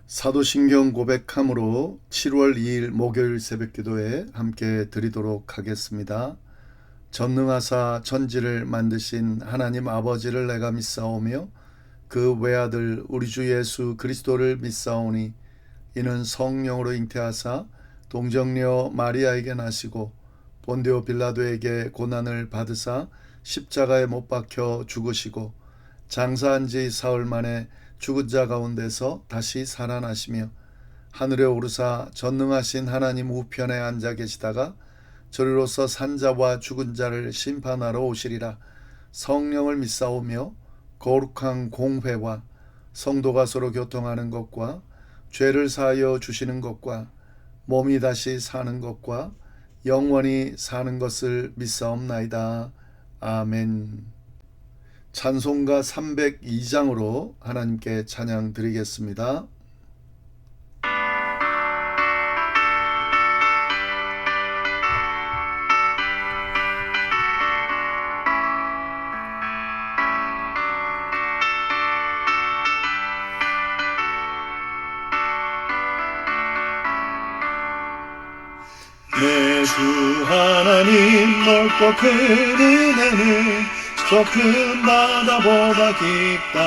사도신경 고백함으로 7월 2일 목요일 새벽기도에 함께 드리도록 하겠습니다. 전능하사 천지를 만드신 하나님 아버지를 내가 믿사오며 그 외아들 우리 주 예수 그리스도를 믿사오니 이는 성령으로 잉태하사 동정녀 마리아에게 나시고 본디오 빌라도에게 고난을 받으사 십자가에 못 박혀 죽으시고 장사한 지 사흘 만에 죽은 자 가운데서 다시 살아나시며 하늘에 오르사 전능하신 하나님 우편에 앉아 계시다가 저리로서 산자와 죽은 자를 심판하러 오시리라. 성령을 믿사오며 거룩한 공회와 성도가 서로 교통하는 것과 죄를 사하여 주시는 것과 몸이 다시 사는 것과 영원히 사는 것을 믿사옵나이다. 아멘. 찬송가 302장으로 하나님께 찬양 드리겠습니다. 내 주 하나님 넓고 큰 은혜는 저 큰 바다보다 깊다.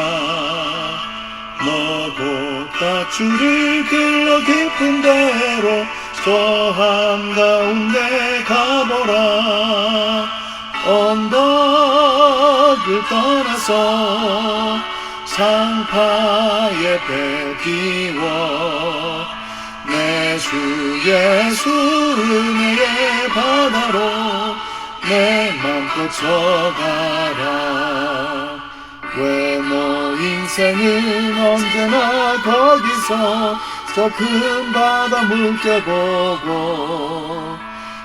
너보다 주를 길러 깊은 데로 저 한가운데 가보라. 언덕을 떠나서 상파의 배 띄워 내 주 예수 은혜의 바다로 내 맘 꽂혀가라. 왜 너 인생은 언제나 거기서 저 큰 바다 물결보고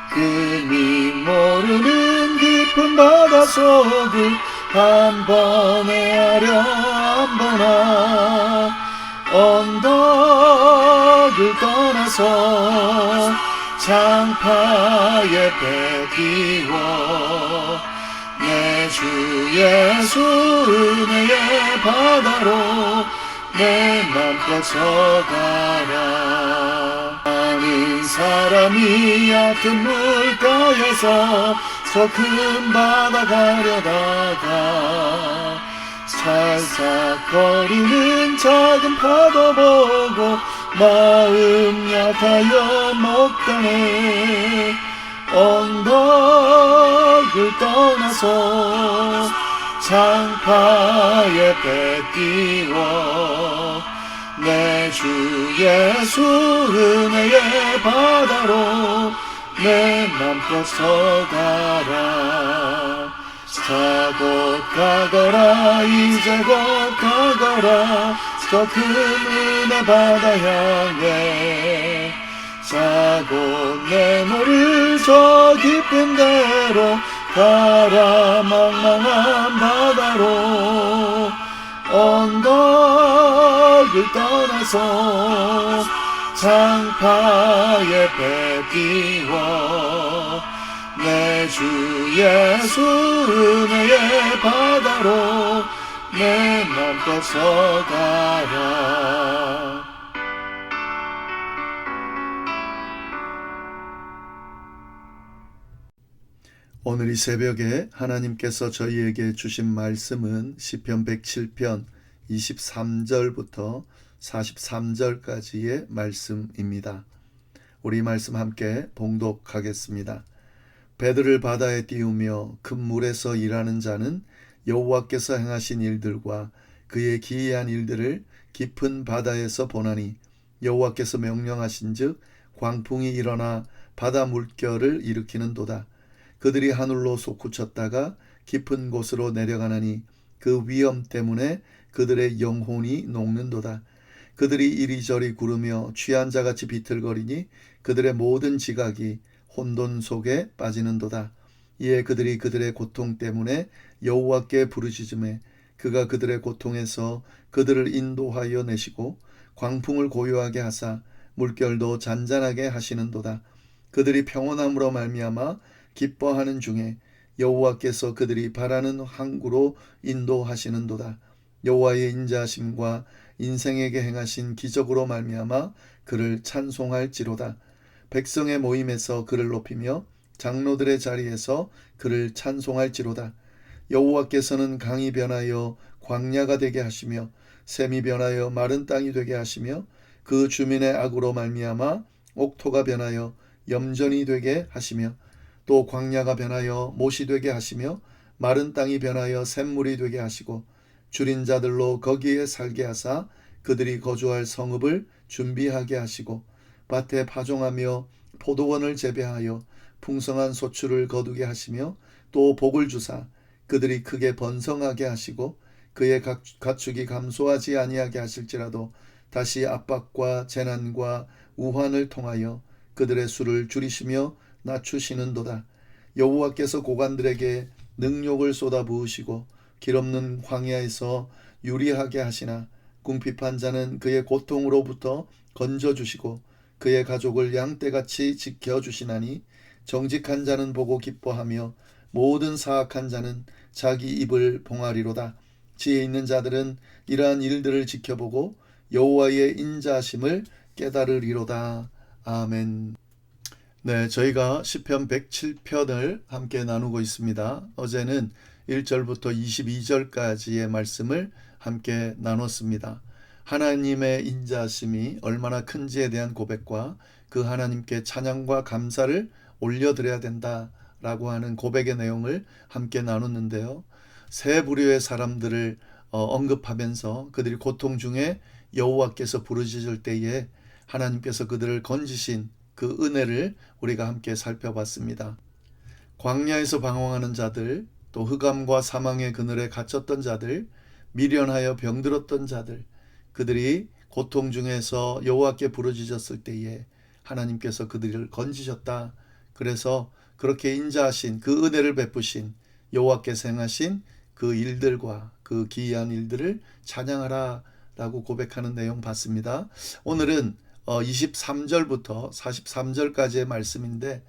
금이 모르는 깊은 바다 속을 한 번에 하려 안 보나. 언덕을 떠나서 장파의 배 띄워 내 주 예수 은혜의 바다로 내 맘 꽂혀가라. 많은 사람이 얕은 물가에서 저 큰 바다 가려다가 살짝거리는 작은 파도 보고 마음 약하여 못 가네. 언덕을 떠나서 장파의 배 띄워 내 주 예수 은혜의 바다로 내 맘 꽂혀가라. 자 곧 가거라 이제 곧 가거라 저 큰 은혜 바다 향해. 자 곧 내 노를 저 깊은 데로 가라. 망망한 바다로 언덕을 떠나서 장파의 배 띄워 내 주 예수 은혜의 바다로 내 맘 꽂혀가라. 오늘 이 새벽에 하나님께서 저희에게 주신 말씀은 시편 107편 23절부터 43절까지의 말씀입니다. 우리 말씀 함께 봉독하겠습니다. 배들을 바다에 띄우며 큰 물에서 일하는 자는 여호와께서 행하신 일들과 그의 기이한 일들을 깊은 바다에서 보나니 여호와께서 명령하신즉 광풍이 일어나 바다 물결을 일으키는도다. 그들이 하늘로 솟구쳤다가 깊은 곳으로 내려가나니 그 위험 때문에 그들의 영혼이 녹는도다. 그들이 이리저리 구르며 취한 자같이 비틀거리니 그들의 모든 지각이 혼돈 속에 빠지는도다. 이에 그들이 그들의 고통 때문에 여호와께 부르짖음에 그가 그들의 고통에서 그들을 인도하여 내시고 광풍을 고요하게 하사 물결도 잔잔하게 하시는도다. 그들이 평온함으로 말미암아 기뻐하는 중에 여호와께서 그들이 바라는 항구로 인도하시는도다. 여호와의 인자하심과 인생에게 행하신 기적으로 말미암아 그를 찬송할지로다. 백성의 모임에서 그를 높이며 장로들의 자리에서 그를 찬송할지로다. 여호와께서는 강이 변하여 광야가 되게 하시며 샘이 변하여 마른 땅이 되게 하시며 그 주민의 악으로 말미암아 옥토가 변하여 염전이 되게 하시며 또 광야가 변하여 못이 되게 하시며 마른 땅이 변하여 샘물이 되게 하시고 줄인 자들로 거기에 살게 하사 그들이 거주할 성읍을 준비하게 하시고 밭에 파종하며 포도원을 재배하여 풍성한 소출을 거두게 하시며 또 복을 주사 그들이 크게 번성하게 하시고 그의 가축이 감소하지 아니하게 하실지라도 다시 압박과 재난과 우환을 통하여 그들의 수를 줄이시며 낮추시는도다. 여호와께서 고관들에게 능욕을 쏟아 부으시고 길없는 광야에서 유리하게 하시나 궁핍한 자는 그의 고통으로부터 건져주시고 그의 가족을 양떼같이 지켜주시나니 정직한 자는 보고 기뻐하며 모든 사악한 자는 자기 입을 봉하리로다. 지혜 있는 자들은 이러한 일들을 지켜보고 여호와의 인자하심을 깨달으리로다. 아멘. 네, 저희가 시편 107편을 함께 나누고 있습니다. 어제는 1절부터 22절까지의 말씀을 함께 나눴습니다. 하나님의 인자하심이 얼마나 큰지에 대한 고백과 그 하나님께 찬양과 감사를 올려드려야 된다라고 하는 고백의 내용을 함께 나눴는데요. 세 부류의 사람들을 언급하면서 그들이 고통 중에 여호와께서 부르짖을 때에 하나님께서 그들을 건지신 그 은혜를 우리가 함께 살펴봤습니다. 광야에서 방황하는 자들, 또 흑암과 사망의 그늘에 갇혔던 자들, 미련하여 병들었던 자들, 그들이 고통 중에서 여호와께 부르짖었을 때에 하나님께서 그들을 건지셨다. 그래서 그렇게 인자하신 그 은혜를 베푸신 여호와께서 행하신 그 일들과 그 기이한 일들을 찬양하라 라고 고백하는 내용 봤습니다. 오늘은 23절부터 43절까지의 말씀인데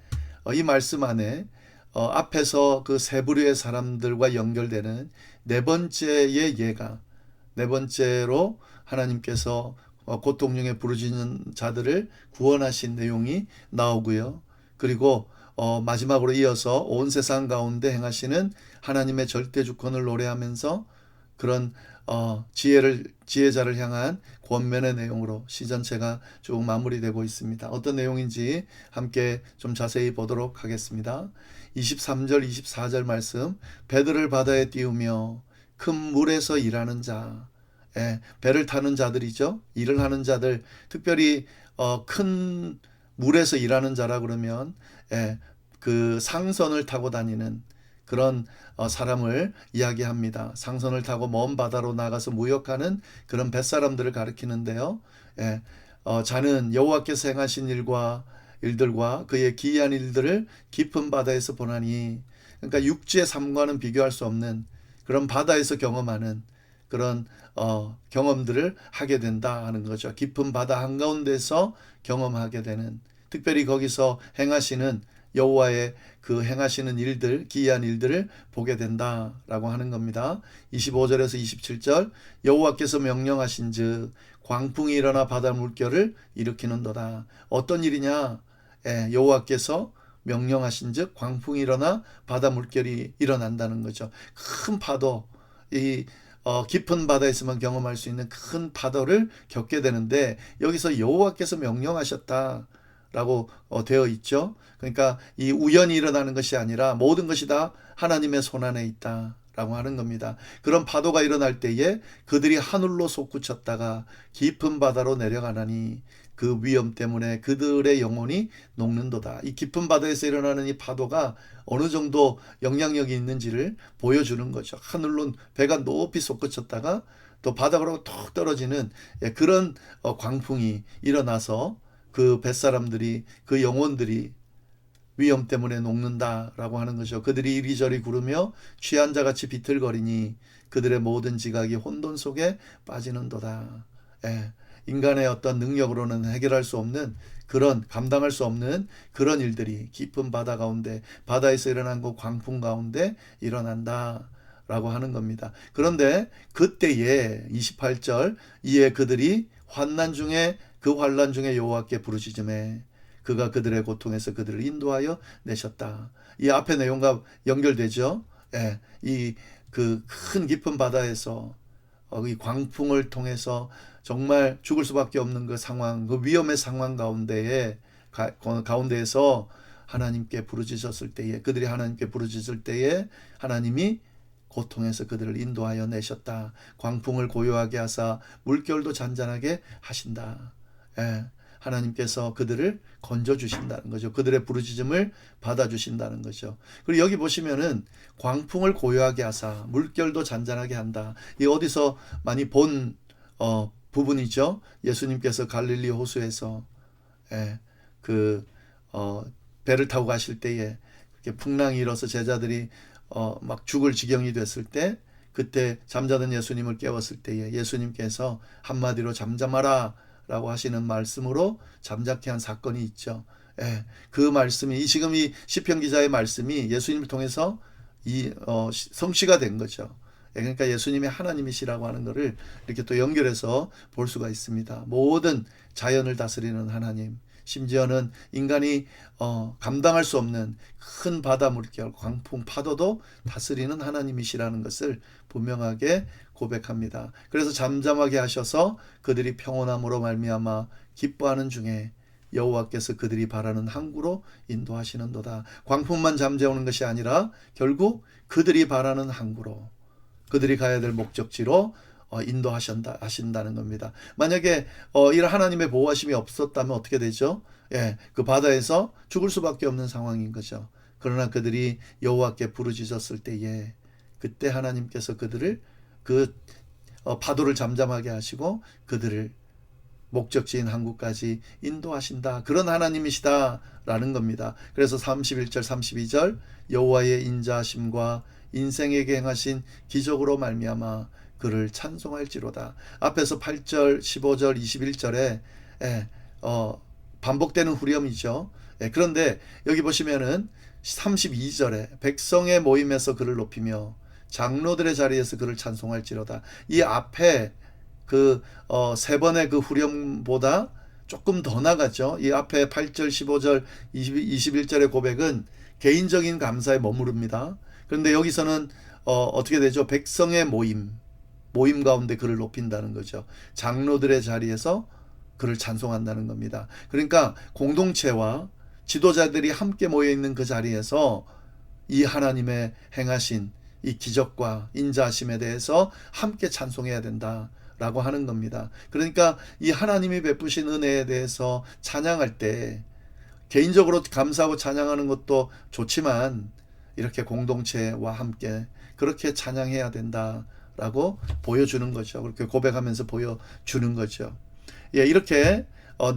이 말씀 안에 앞에서 그 세 부류의 사람들과 연결되는 네 번째의 예가, 네 번째로 하나님께서 고통 중에 부르짖는 자들을 구원하신 내용이 나오고요. 그리고 마지막으로 이어서 온 세상 가운데 행하시는 하나님의 절대 주권을 노래하면서 그런 지혜자를 향한 권면의 내용으로 시전체가 쭉 마무리되고 있습니다. 어떤 내용인지 함께 좀 자세히 보도록 하겠습니다. 23절 24절 말씀, 배들을 바다에 띄우며 큰 물에서 일하는 자, 배를 타는 자들이죠. 일을 하는 자들, 특별히 큰 물에서 일하는 자라 그러면 그 상선을 타고 다니는 그런 사람을 이야기합니다. 상선을 타고 먼 바다로 나가서 무역하는 그런 뱃사람들을 가리키는데요. 자는 여호와께서 행하신 일들과 그의 기이한 일들을 깊은 바다에서 보나니, 그러니까 육지의 삶과는 비교할 수 없는 그런 바다에서 경험하는 그런 경험들을 하게 된다 하는 거죠. 깊은 바다 한가운데서 경험하게 되는, 특별히 거기서 행하시는 여호와의 그 행하시는 일들, 기이한 일들을 보게 된다라고 하는 겁니다. 25절에서 27절, 여호와께서 명령하신즉 광풍이 일어나 바다 물결을 일으키는도다. 어떤 일이냐? 여호와께서 명령하신즉 광풍이 일어나 바다 물결이 일어난다는 거죠. 큰 파도, 이 깊은 바다에서만 경험할 수 있는 큰 파도를 겪게 되는데, 여기서 여호와께서 명령하셨다라고 되어 있죠. 그러니까 이 우연히 일어나는 것이 아니라 모든 것이 다 하나님의 손안에 있다라고 하는 겁니다. 그런 파도가 일어날 때에 그들이 하늘로 솟구쳤다가 깊은 바다로 내려가나니 그 위험 때문에 그들의 영혼이 녹는도다. 이 깊은 바다에서 일어나는 이 파도가 어느 정도 영향력이 있는지를 보여주는 거죠. 하늘로 배가 높이 솟구쳤다가 또 바닥으로 툭 떨어지는 그런 광풍이 일어나서 그 뱃사람들이, 그 영혼들이 위험 때문에 녹는다라고 하는 거죠. 그들이 이리저리 구르며 취한 자같이 비틀거리니 그들의 모든 지각이 혼돈 속에 빠지는도다. 인간의 어떤 능력으로는 해결할 수 없는 그런, 감당할 수 없는 그런 일들이 깊은 바다 가운데, 바다에서 일어난 그 광풍 가운데 일어난다 라고 하는 겁니다. 그런데 그때에 28절 이에 그들이 환난 중에 그 환난 중에 여호와께 부르짖음에 그가 그들의 고통에서 그들을 인도하여 내셨다. 이 앞의 내용과 연결되죠. 예, 이 그 큰 깊은 바다에서 이 광풍을 통해서 정말 죽을 수밖에 없는 그 상황, 그 위험의 상황 가운데에서 하나님께 부르짖었을 때에, 그들이 하나님께 부르짖을 때에 하나님이 고통에서 그들을 인도하여 내셨다. 광풍을 고요하게 하사 물결도 잔잔하게 하신다. 예, 하나님께서 그들을 건져주신다는 거죠. 그들의 부르짖음을 받아주신다는 거죠. 그리고 여기 보시면은 광풍을 고요하게 하사 물결도 잔잔하게 한다. 이 어디서 많이 본 부분이죠. 예수님께서 갈릴리 호수에서 배를 타고 가실 때에 그렇게 풍랑이 일어서 제자들이 막 죽을 지경이 됐을 때, 그때 잠자던 예수님을 깨웠을 때에 예수님께서 한마디로 잠잠하라 라고 하시는 말씀으로 잠자케 한 사건이 있죠. 그 말씀이 지금 이 시편 기자의 말씀이 예수님을 통해서 성취가 된 거죠. 그러니까 예수님이 하나님이시라고 하는 것을 이렇게 또 연결해서 볼 수가 있습니다. 모든 자연을 다스리는 하나님, 심지어는 인간이 감당할 수 없는 큰 바다 물결, 광풍, 파도도 다스리는 하나님이시라는 것을 분명하게 고백합니다. 그래서 잠잠하게 하셔서 그들이 평온함으로 말미암아 기뻐하는 중에 여호와께서 그들이 바라는 항구로 인도하시는도다. 광풍만 잠재우는 것이 아니라 결국 그들이 바라는 항구로, 그들이 가야 될 목적지로 인도하신다는 겁니다. 만약에 이런 하나님의 보호하심이 없었다면 어떻게 되죠? 그 바다에서 죽을 수밖에 없는 상황인 거죠. 그러나 그들이 여호와께 부르짖었을 때에 그때 하나님께서 그들을 파도를 잠잠하게 하시고 그들을 목적지인 항구까지 인도하신다. 그런 하나님이시다라는 겁니다. 그래서 31절 32절 여호와의 인자하심과 인생에게 행하신 기적으로 말미암아 그를 찬송할지로다. 앞에서 8절 15절 21절에 반복되는 후렴이죠. 그런데 여기 보시면은 32절에 백성의 모임에서 그를 높이며 장로들의 자리에서 그를 찬송할지로다. 이 앞에 세 번의 그 후렴보다 조금 더 나가죠. 이 앞에 8절 15절 21절의 고백은 개인적인 감사에 머무릅니다. 그런데 여기서는 어떻게 되죠? 백성의 모임 가운데 그를 높인다는 거죠. 장로들의 자리에서 그를 찬송한다는 겁니다. 그러니까 공동체와 지도자들이 함께 모여 있는 그 자리에서 이 하나님의 행하신 이 기적과 인자하심에 대해서 함께 찬송해야 된다라고 하는 겁니다. 그러니까 이 하나님이 베푸신 은혜에 대해서 찬양할 때 개인적으로 감사하고 찬양하는 것도 좋지만 이렇게 공동체와 함께 그렇게 찬양해야 된다라고 보여주는 거죠. 그렇게 고백하면서 보여주는 거죠. 이렇게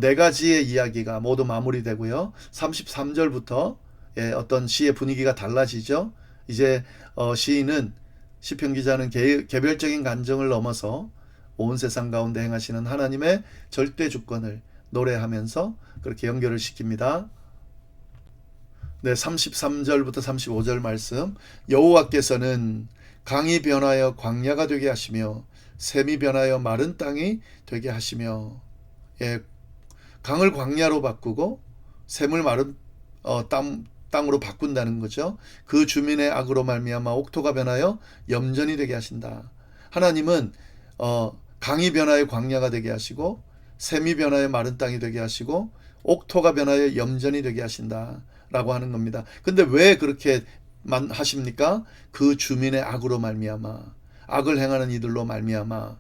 네 가지의 이야기가 모두 마무리되고요. 33절부터 어떤 시의 분위기가 달라지죠. 이제 시인은, 시편 기자는 개별적인 감정을 넘어서 온 세상 가운데 행하시는 하나님의 절대 주권을 노래하면서 그렇게 연결을 시킵니다. 33절부터 35절 말씀. 여호와께서는 강이 변하여 광야가 되게 하시며 샘이 변하여 마른 땅이 되게 하시며, 강을 광야로 바꾸고 샘을 마른 땅으로 바꾼다는 거죠. 그 주민의 악으로 말미암아 옥토가 변하여 염전이 되게 하신다. 하나님은 강이 변하여 광야가 되게 하시고 샘이 변하여 마른 땅이 되게 하시고 옥토가 변하여 염전이 되게 하신다 라고 하는 겁니다. 근데 왜 그렇게 하십니까? 그 주민의 악으로 말미암아, 악을 행하는 이들로 말미암아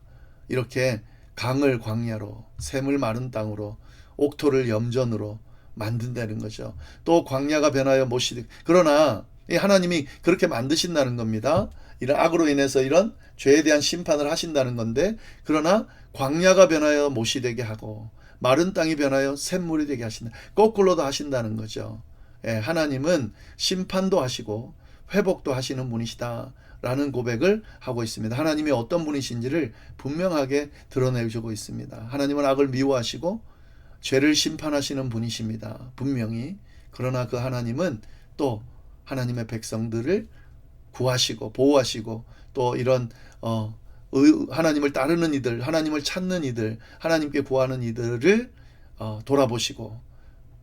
이렇게 강을 광야로, 샘을 마른 땅으로, 옥토를 염전으로 만든다는 거죠. 또 광야가 변하여 못이, 그러나 하나님이 그렇게 만드신다는 겁니다. 이런 악으로 인해서 이런 죄에 대한 심판을 하신다는 건데, 그러나 광야가 변하여 못이 되게 하고 마른 땅이 변하여 샘물이 되게 하신다. 거꾸로도 하신다는 거죠. 하나님은 심판도 하시고 회복도 하시는 분이시다 라는 고백을 하고 있습니다. 하나님이 어떤 분이신지를 분명하게 드러내주고 있습니다. 하나님은 악을 미워하시고 죄를 심판하시는 분이십니다. 분명히. 그러나 그 하나님은 또 하나님의 백성들을 구하시고 보호하시고 또 이런 하나님을 따르는 이들, 하나님을 찾는 이들, 하나님께 구하는 이들을 돌아보시고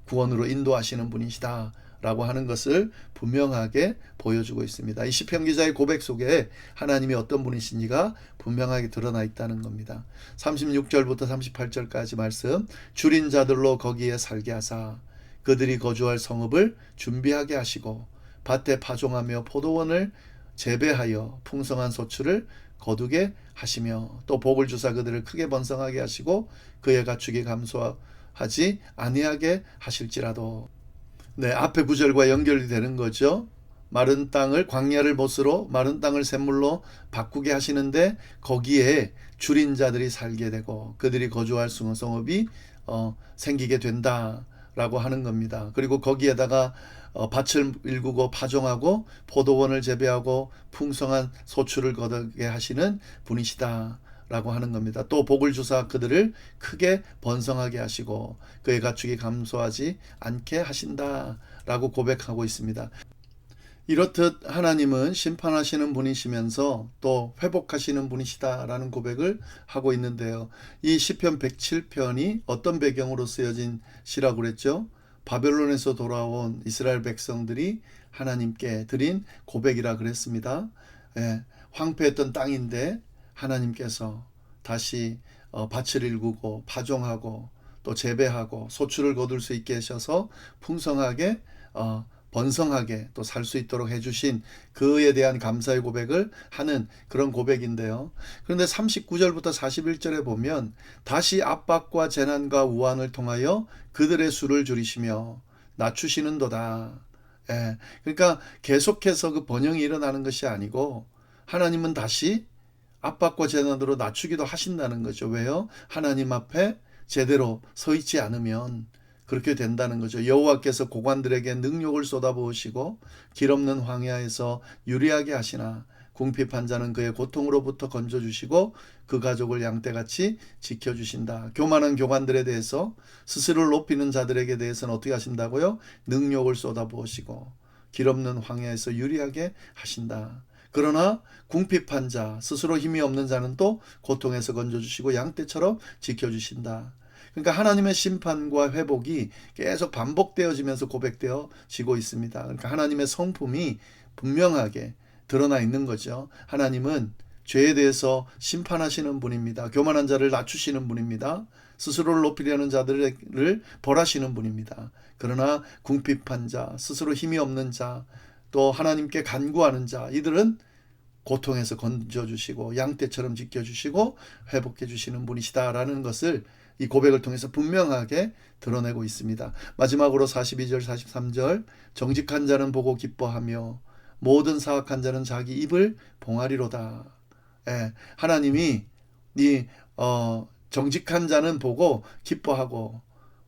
구원으로 인도하시는 분이시다 라고 하는 것을 분명하게 보여주고 있습니다. 이 시편 기자의 고백 속에 하나님이 어떤 분이신지가 분명하게 드러나 있다는 겁니다. 36절부터 38절까지 말씀, 줄인 자들로 거기에 살게 하사 그들이 거주할 성읍을 준비하게 하시고 밭에 파종하며 포도원을 재배하여 풍성한 소출을 거두게 하시며 또 복을 주사 그들을 크게 번성하게 하시고 그의 가축이 감소하지 아니하게 하실지라도. 네, 앞에 구절과 연결이 되는 거죠. 마른 땅을 광야를 못으로 마른 땅을 샘물로 바꾸게 하시는데 거기에 줄인 자들이 살게 되고 그들이 거주할 성읍이 생기게 된다라고 하는 겁니다. 그리고 거기에다가 밭을 일구고 파종하고 포도원을 재배하고 풍성한 소출을 거두게 하시는 분이시다 라고 하는 겁니다. 또 복을 주사 그들을 크게 번성하게 하시고 그의 가축이 감소하지 않게 하신다 라고 고백하고 있습니다. 이렇듯 하나님은 심판하시는 분이시면서 또 회복하시는 분이시다 라는 고백을 하고 있는데요. 이 시편 107편이 어떤 배경으로 쓰여진 시라고 그랬죠? 바벨론에서 돌아온 이스라엘 백성들이 하나님께 드린 고백이라 그랬습니다. 황폐했던 땅인데 하나님께서 다시 밭을 일구고 파종하고 또 재배하고 소출을 거둘 수 있게 하셔서 풍성하게 번성하게 또 살 수 있도록 해주신 그에 대한 감사의 고백을 하는 그런 고백인데요. 그런데 39절부터 41절에 보면 다시 압박과 재난과 우환을 통하여 그들의 수를 줄이시며 낮추시는도다. 그러니까 계속해서 그 번영이 일어나는 것이 아니고 하나님은 다시 압박과 재난으로 낮추기도 하신다는 거죠. 왜요? 하나님 앞에 제대로 서 있지 않으면 그렇게 된다는 거죠. 여호와께서 고관들에게 능욕을 쏟아부으시고 길없는 황야에서 유리하게 하시나 궁핍한 자는 그의 고통으로부터 건져주시고 그 가족을 양떼같이 지켜주신다. 교만한 교관들에 대해서 스스로를 높이는 자들에게 대해서는 어떻게 하신다고요? 능욕을 쏟아부으시고 길없는 황야에서 유리하게 하신다. 그러나 궁핍한 자, 스스로 힘이 없는 자는 또 고통에서 건져주시고 양떼처럼 지켜주신다. 그러니까 하나님의 심판과 회복이 계속 반복되어지면서 고백되어지고 있습니다. 그러니까 하나님의 성품이 분명하게 드러나 있는 거죠. 하나님은 죄에 대해서 심판하시는 분입니다. 교만한 자를 낮추시는 분입니다. 스스로를 높이려는 자들을 벌하시는 분입니다. 그러나 궁핍한 자, 스스로 힘이 없는 자, 또 하나님께 간구하는 자, 이들은 고통에서 건져주시고 양떼처럼 지켜주시고 회복해주시는 분이시다라는 것을 이 고백을 통해서 분명하게 드러내고 있습니다. 마지막으로 42절 43절 정직한 자는 보고 기뻐하며 모든 사악한 자는 자기 입을 봉하리로다. 하나님이 이 정직한 자는 보고 기뻐하고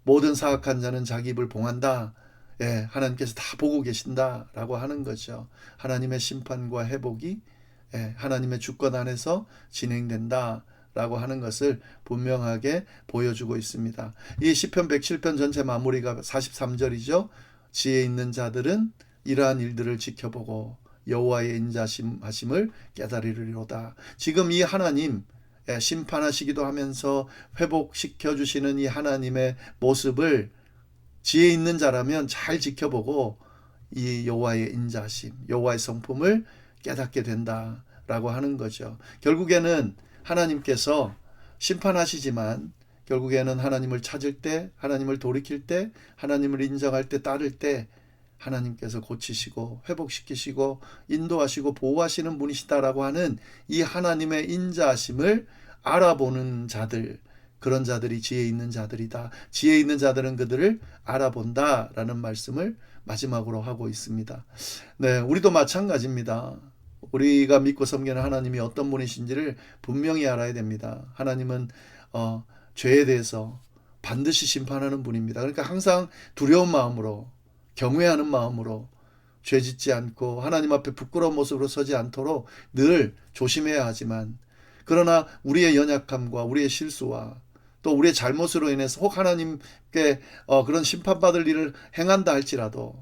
모든 사악한 자는 자기 입을 봉한다. 하나님께서 다 보고 계신다라고 하는 거죠. 하나님의 심판과 회복이 하나님의 주권 안에서 진행된다 라고 하는 것을 분명하게 보여주고 있습니다. 이 시편 107편 전체 마무리가 43절이죠. 지혜 있는 자들은 이러한 일들을 지켜보고 여호와의 인자하심을 깨달으리로다. 지금 이 하나님 심판하시기도 하면서 회복시켜 주시는 이 하나님의 모습을 지혜 있는 자라면 잘 지켜보고 이 여호와의 인자하심, 여호와의 성품을 깨닫게 된다라고 하는 거죠. 결국에는 하나님께서 심판하시지만 결국에는 하나님을 찾을 때, 하나님을 돌이킬 때, 하나님을 인정할 때, 따를 때 하나님께서 고치시고 회복시키시고 인도하시고 보호하시는 분이시다라고 하는 이 하나님의 인자하심을 알아보는 자들, 그런 자들이 지혜 있는 자들이다. 지혜 있는 자들은 그들을 알아본다라는 말씀을 마지막으로 하고 있습니다. 네, 우리도 마찬가지입니다. 우리가 믿고 섬기는 하나님이 어떤 분이신지를 분명히 알아야 됩니다. 하나님은 죄에 대해서 반드시 심판하는 분입니다. 그러니까 항상 두려운 마음으로 경외하는 마음으로 죄 짓지 않고 하나님 앞에 부끄러운 모습으로 서지 않도록 늘 조심해야 하지만 그러나 우리의 연약함과 우리의 실수와 또 우리의 잘못으로 인해서 혹 하나님께 그런 심판받을 일을 행한다 할지라도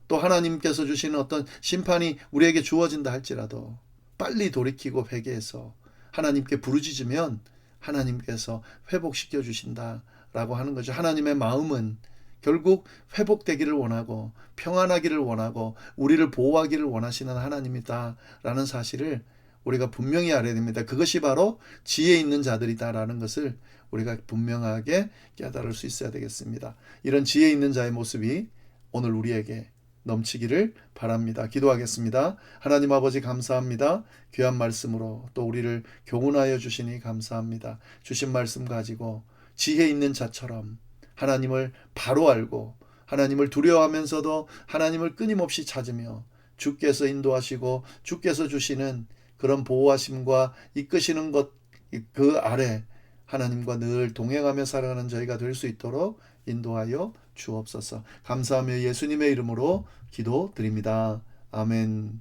또 하나님께서 주시는 어떤 심판이 우리에게 주어진다 할지라도 빨리 돌이키고 회개해서 하나님께 부르짖으면 하나님께서 회복시켜 주신다라고 하는 거죠. 하나님의 마음은 결국 회복되기를 원하고 평안하기를 원하고 우리를 보호하기를 원하시는 하나님이다라는 사실을 우리가 분명히 알아야 됩니다. 그것이 바로 지혜 있는 자들이다라는 것을 우리가 분명하게 깨달을 수 있어야 되겠습니다. 이런 지혜 있는 자의 모습이 오늘 우리에게 넘치기를 바랍니다. 기도하겠습니다. 하나님 아버지 감사합니다. 귀한 말씀으로 또 우리를 교훈하여 주시니 감사합니다. 주신 말씀 가지고 지혜 있는 자처럼 하나님을 바로 알고 하나님을 두려워하면서도 하나님을 끊임없이 찾으며 주께서 인도하시고 주께서 주시는 그런 보호하심과 이끄시는 것 그 아래 하나님과 늘 동행하며 살아가는 저희가 될 수 있도록 인도하여 주옵소서. 감사하며 예수님의 이름으로 기도드립니다. 아멘.